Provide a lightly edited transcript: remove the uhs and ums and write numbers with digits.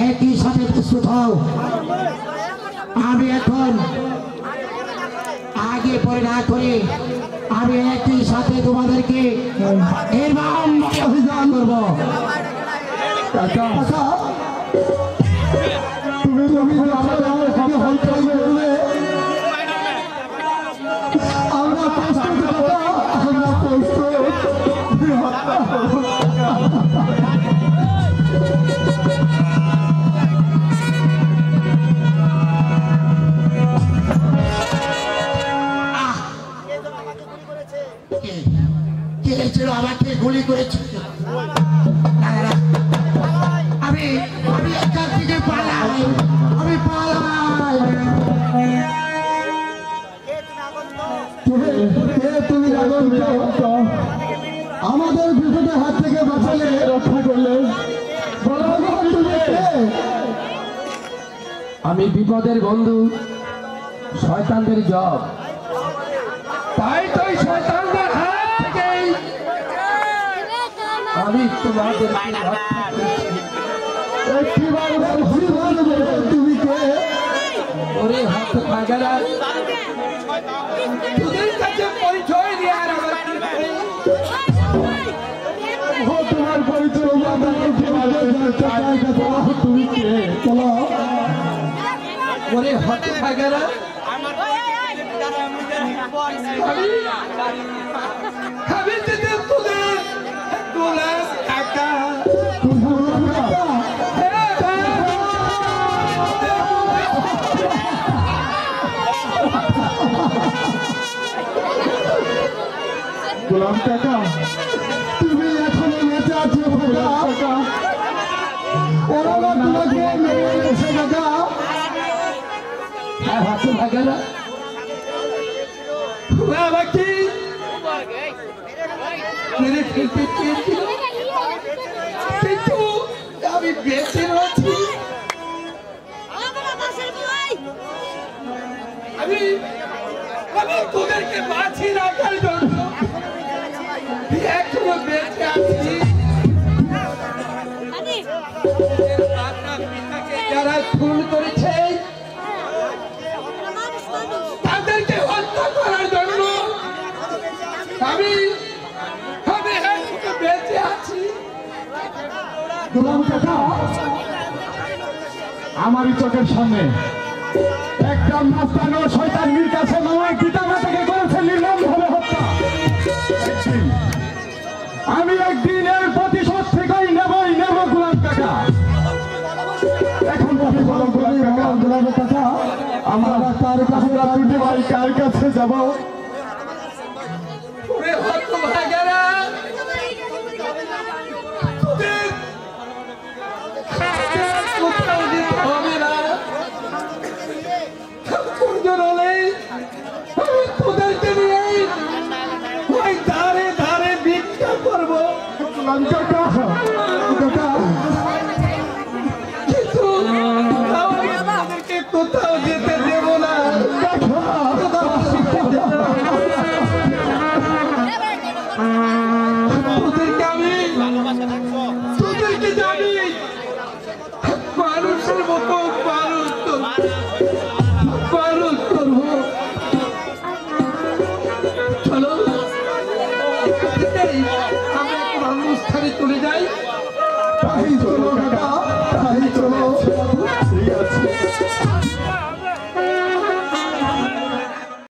একই সাথে প্রস্তুত হও। আমি এখন আগে পরে না করে আমি একই সাথে তোমাদেরকে অভিযান করবো। আমরা আমাকে গুলি করেছে। আমি এখান থেকে পালাই, আমি পালাই। তুমি আমাদের বিপদের হাত থেকে বাঁচালে, রক্ষা করলে। আমি বিপদের বন্ধু, শয়তানদের জব। তাই তো শয়তানদের হাত থেকে আমি তোমাদের তুমি কে? ওরে হাত পাগলা, তোদের কাছে পরিচয় দেওয়ার তোমার পরিচয় তুমি কে? চলো। ওরে হাত পাগলা, আমি যদি তোদের তোলার টাকা গোলাম কাকা, তুমি এখনো বেঁচে আছো কাকা? ওরা তোমাকে মেরে গেছে কাকা। হাত পাগলা, আমাকে মেরে ফেলতে চেয়েছিল, কিন্তু আমি বেঁচে রয়েছি। আমি তোদেরকে বাঁচি রাখার জন্য এখনো বেঁচে আছি। যারা খুন করেছে তাদেরকে হত্যা করার জন্য আমি বেঁচে আছি। গোলাম কাকা, আমারই চোখের সামনে একটা মাস্তান ও শয়তান মীর কাসেম আমার পিতা মাতাকে করেছে নির্মমভাবে হত্যা। আমি একদিন এর প্রতিশোধ থেকেই নেবই নেব গোলাম কাকা। এখন গোলাম কাকা, আমরা তার কাছে কার কাছে যাব? তোদেরকে নিয়ে ওই ধারে ধারে ভিক্ষা করবো, কিন্তু আমাদেরকে কোথাও যেতে দেব না। তোদেরকে আমি মানুষের মতো পালন করবো। চলো আমরা একটা অনুষ্ঠানে চলে যাই।